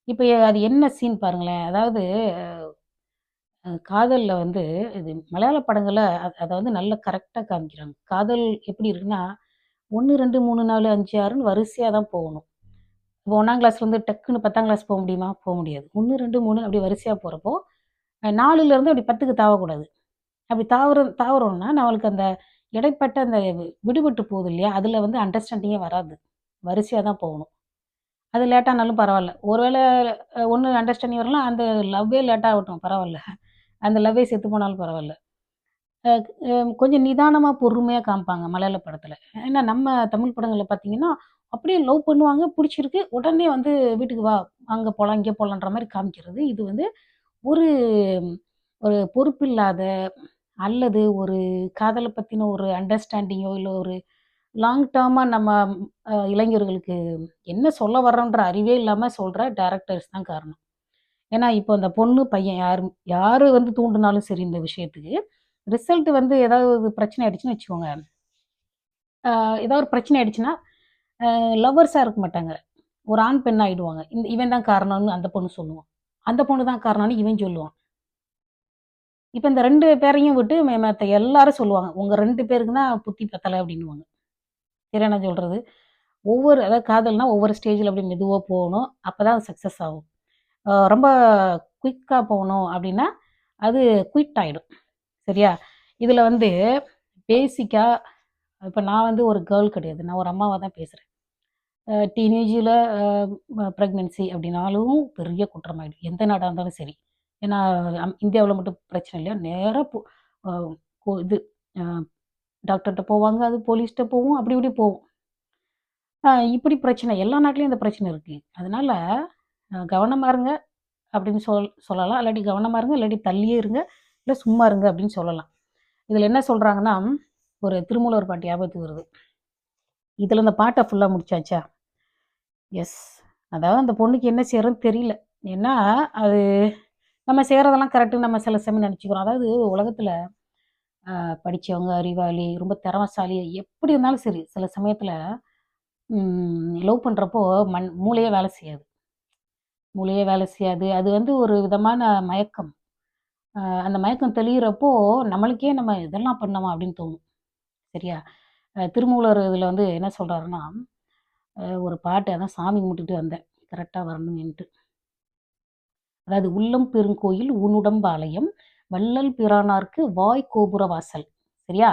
இப்ப அது என்ன சீன் பாருங்களேன். அதாவது காதல்ல வந்து இது மலையாள படங்கள்ல அத வந்து நல்லா கரெக்ட்டா காமிக்கிறாங்க. காதல் எப்படி இருக்குன்னா, 1, 2, 3, 4, 5, 6ன்னு வரிசையா தான் போகணும். இப்போ 1ஆம் கிளாஸ்லேருந்து டக்குன்னு 10ஆம் கிளாஸ் போ முடியுமா? போ முடியாது. 1, 2, 3 அப்படி வரிசையா போறப்போ, 4லேருந்து அப்படி 10க்கு தாவக்கூடாது. அப்படி தாவுறோம்னா, நம்மளுக்கு அந்த இடைப்பட்ட அந்த விடுபட்டு போகுது இல்லையா? அதில வந்து அண்டர்ஸ்டாண்டிங்கே வராது. வரிசையா தான் போகணும். அது லேட் ஆனாலும் பரவால்ல. ஒருவேள ஒண்ணு அண்டர்ஸ்டாண்டிங் வரலாம், அந்த லவ்வே லேட் ஆகட்டும் பரவால்ல. அந்த லவ்வே செத்து போனாலும் பரவால்ல. அ அ கொஞ்சம் நிதானமா, பொறுமையா காமிப்பாங்க மலையாள படத்துல. ஏன்னா நம்ம தமிழ் படங்கள்ல பார்த்தீங்கன்னா, அப்படியே லவ் பண்ணுவாங்க, புடிச்சிருக்கு, உடனே வந்து வீட்டுக்கு வா, அங்க போலாம், இங்க போலான்ற மாரி காமிக்கிறது. இது வந்து ஒரு ஒரு பொறுப்பில்லாத அல்லது ஒரு காதல பத்தின ஒரு அண்டர்ஸ்டாண்டிங்கோ, இல்ல ஒரு லாங் டர்மா நம்ம இளைஞர்களுக்கு என்ன சொல்ல வர்றோன்ற அறிவே இல்லாம சொல்ற டைரக்டர்ஸ் தான் காரணம். ஏன்னா, இப்போ அந்த பொண்ணு, பையன் யாரு வந்து தூண்டுனாலும் சரி இந்த விஷயத்துக்கு, ரிசல்ட் வந்து ஏதாவது ஒரு பிரச்சனை ஆயிடுச்சுன்னு வச்சுக்கோங்க. ஏதாவது ஒரு பிரச்சனை ஆயிடுச்சுன்னா, லவ்வர்ஸா இருக்க மாட்டாங்க. ஒரு ஆண், பெண் ஆயிடுவாங்க. இவன் தான் காரணம்னு அந்த பொண்ணு சொல்லுவான். அந்த பொண்ணு தான் காரணம்னு இவன் சொல்லுவான். இப்ப இந்த 2 பேரையும் விட்டு மத்த எல்லாரும் சொல்லுவாங்க. உங்க 2 பேருக்கு தான் புத்தி பத்தல அப்டின்னுவாங்க. சரியா நான் சொல்றது? அதாவது காதல்னா ஒவ்வொரு ஸ்டேஜ்ல அப்டியே மெதுவா போகணும். அப்பதான் அது சக்சஸ் ஆகும். ரொம்ப குயிக்கா போகணும் அப்டின்னா, அது குயிட் ஆயிடும். சரியா? இதுல வந்து பேசிக்கா இப்ப நான் வந்து ஒரு கேர்ள் கிடையாது. நான் ஒரு அம்மாவா தான் பேசுறேன். டீனேஜ்ல அ பிரெக்னன்சி அப்டின்னாலும் பெரிய குற்றமாயிடும். எந்த நாடா இருந்தாலும் சரி. ஏன்னா இந்தியாவுல மட்டும் பிரச்சனை இல்ல. நேரா போ அ கோ இது அ டாக்டர்ட்ட போவாங்க. அது போலீஸ்ட்ட போவும். அப்டி இப்டி போவும். இப்டி பிரச்சனை எல்லா நாட்டிலயும் இந்த பிரச்சனை இருக்கு. அதனால கவனமா இருங்க அப்டின்னு சொல்லலாம். இல்லாட்டி கவனமா இருங்க, இல்லாட்டி தள்ளியே இருங்க. இல்ல சும்மா இருங்க அப்டின்னு சொல்லலாம். இதுல என்ன சொல்றாங்கன்னா, ஒரு திருமூலர் பாட்டு ஞாபகத்துக்கு வருது. இதுல இந்த பாட்ட ஃபுல்லா முடிச்சாச்சா? எஸ். அதாவது அந்த பொண்ணுக்கு என்ன செய்றதுன்னு தெரியல. ஏன்னா, அது நம்ம செய்றதெல்லாம் கரெக்ட்டுன்னு நம்ம சில சமயம் நெனச்சுக்கிறோம். அதாவது உலகத்துல படிச்சவங்க, அறிவாளி, ரொம்ப திறமைசாலி எப்படி இருந்தாலும் சரி, சில சமயத்துல லவ் பண்றப்போ மூளையே வேலை செய்யாது. மூளையே வேலை செய்யாது. அது வந்து ஒரு விதமான மயக்கம். அந்த மயக்கம் தெளியிறப்போ, நம்மளுக்கே நம்ம இதெல்லாம் பண்ணோமா? அப்படின்னு தோணும். சரியா? திருமூலர் இதுல வந்து என்ன சொல்றாருன்னா, ஒரு பாட்டு அதான் சாமி கும்பிட்டுட்டு வந்தேன். கரெக்ட்டா வரணுமேன்ட்டு. அதாவது "உள்ளம் பெருங்கோயில் ஊனுடம்பாளையம், வள்ளல் பிரானார்க்கு வாய் கோபுர வாசல்." சரியா?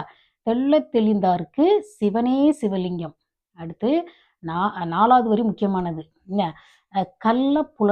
"தெள்ளத் தெளிந்தார்க்கு சிவனே சிவலிங்கம்." அடுத்து 4வது வரி முக்கியமானது. என்ன? "கள்ளப் புல"